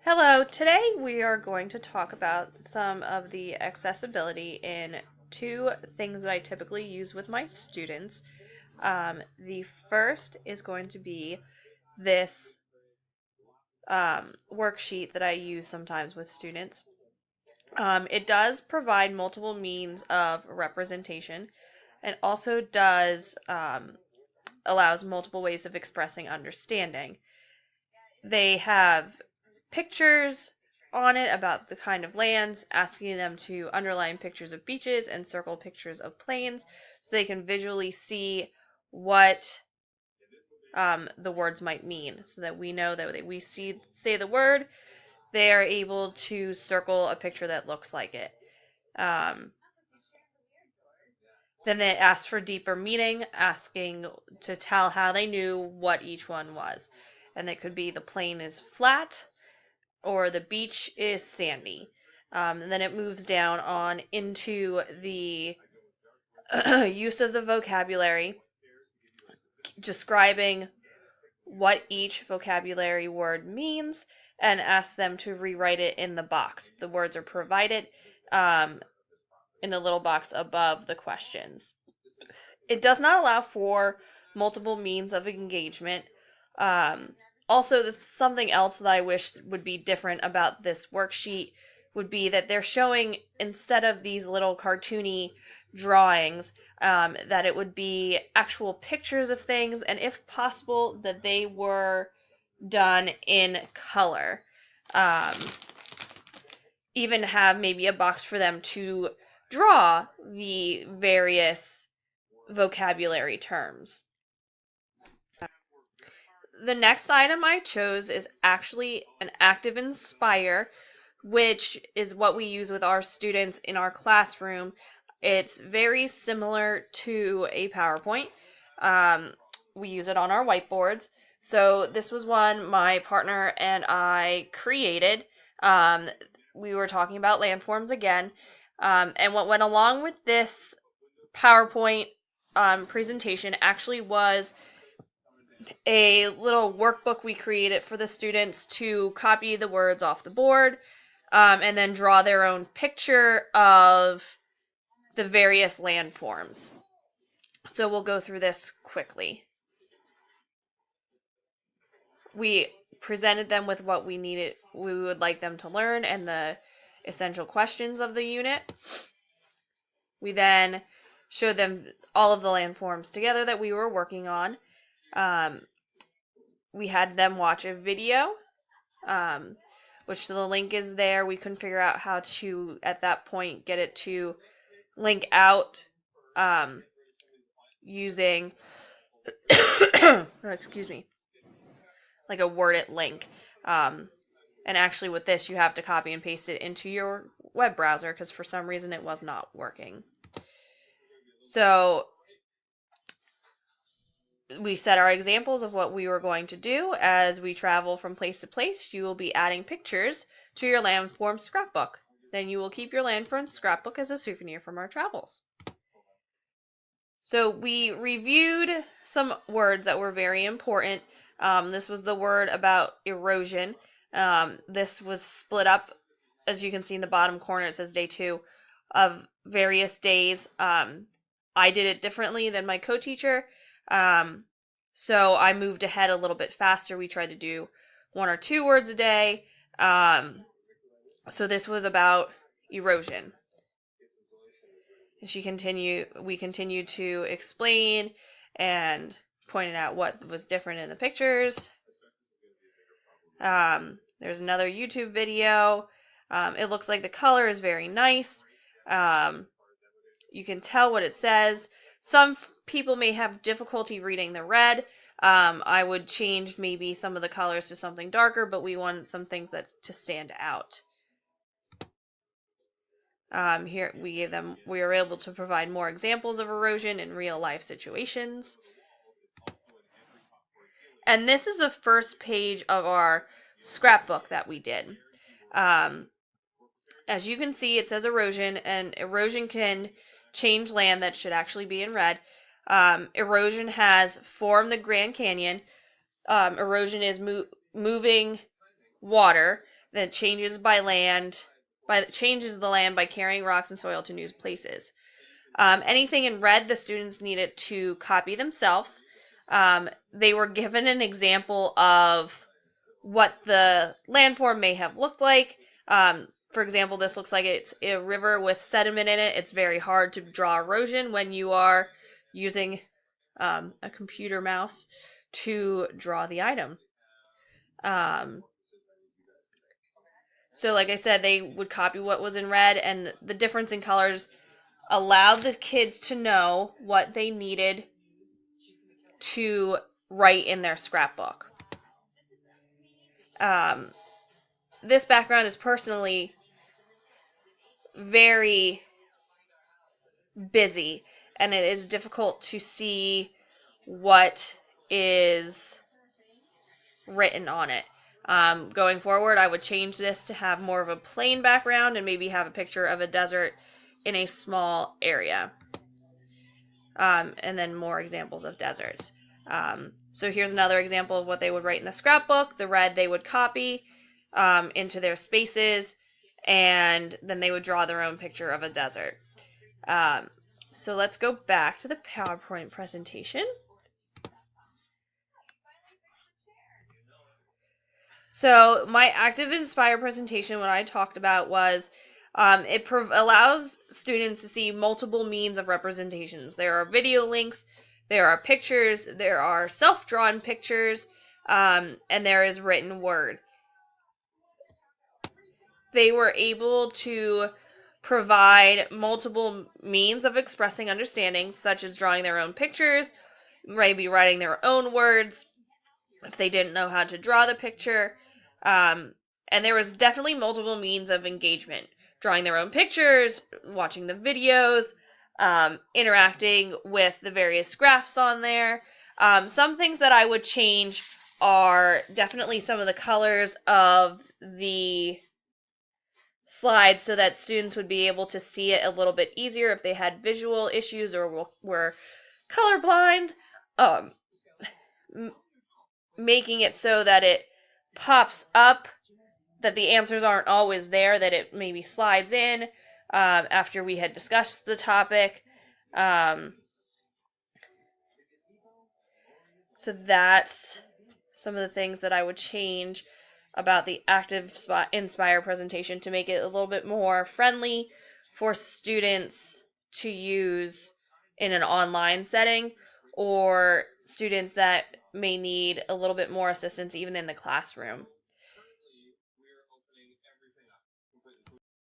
Hello, today we are going to talk about some of the accessibility in two things that I typically use with my students. The first is going to be this worksheet that I use sometimes with students. It does provide multiple means of representation and also does allows multiple ways of expressing understanding. They have pictures on it about the kind of lands, asking them to underline pictures of beaches and circle pictures of plains so they can visually see what the words might mean, so that we know that we say the word, they are able to circle a picture that looks like it. Um, then they ask for deeper meaning, asking to tell how they knew what each one was. And it could be the plain is flat, or the beach is sandy. And then it moves down on into the use of the vocabulary, describing what each vocabulary word means, and asks them to rewrite it in the box. The words are provided in the little box above the questions. It does not allow for multiple means of engagement. Also, something else that I wish would be different about this worksheet would be that they're showing, instead of these little cartoony drawings, that it would be actual pictures of things, and if possible, that they were done in color. Um, Even have maybe a box for them to draw the various vocabulary terms. The next item I chose is actually an Active Inspire, which is what we use with our students in our classroom. It's very similar to a PowerPoint. We use it on our whiteboards. So this was one my partner and I created. We were talking about landforms again. And what went along with this PowerPoint presentation actually was a little workbook we created for the students to copy the words off the board and then draw their own picture of the various landforms. So we'll go through this quickly. We presented them with what we would like them to learn, and the essential questions of the unit. We then showed them all of the landforms together that we were working on. We had them watch a video, which the link is there. We couldn't figure out how to, at that point, get it to link out using, excuse me, like a worded link. And actually with this, you have to copy and paste it into your web browser because for some reason it was not working. So we set our examples of what we were going to do. As we travel from place to place, you will be adding pictures to your landform scrapbook. Then you will keep your landform scrapbook as a souvenir from our travels. So we reviewed some words that were very important. This was the word about erosion. This was split up, as you can see in the bottom corner, it says day 2 of various days. I did it differently than my co-teacher. So I moved ahead a little bit faster. We tried to do 1 or 2 words a day. So this was about erosion. We continued to explain and pointed out what was different in the pictures. There's another YouTube video. It looks like the color is very nice. You can tell what it says. Some people may have difficulty reading the red. I would change maybe some of the colors to something darker, but we wanted some things to stand out. Here we were able to provide more examples of erosion in real life situations. And this is the first page of our scrapbook that we did. As you can see, it says erosion, and erosion can change land. That should actually be in red. Erosion has formed the Grand Canyon. Erosion is moving water. that changes the land by carrying rocks and soil to new places. Anything in red, the students needed to copy themselves. They were given an example of what the landform may have looked like. For example, this looks like it's a river with sediment in it. It's very hard to draw erosion when you are using a computer mouse to draw the item. So like I said, they would copy what was in red, and the difference in colors allowed the kids to know what they needed to write in their scrapbook. This background is personally very busy, and it is difficult to see what is written on it. Going forward, I would change this to have more of a plain background and maybe have a picture of a desert in a small area. And then more examples of deserts. So here's another example of what they would write in the scrapbook. The red they would copy into their spaces, and then they would draw their own picture of a desert. So let's go back to the PowerPoint presentation. So my Active Inspire presentation, what I talked about was it allows students to see multiple means of representations. There are video links, there are pictures, there are self-drawn pictures, and there is written word. They were able to provide multiple means of expressing understanding, such as drawing their own pictures, maybe writing their own words if they didn't know how to draw the picture. And there was definitely multiple means of engagement. Drawing their own pictures, watching the videos, interacting with the various graphs on there. Some things that I would change are definitely some of the colors of the slides so that students would be able to see it a little bit easier if they had visual issues or were colorblind. Making it so that it pops up, that the answers aren't always there, that it maybe slides in after we had discussed the topic. So that's some of the things that I would change about the Active Inspire presentation to make it a little bit more friendly for students to use in an online setting, or students that may need a little bit more assistance even in the classroom.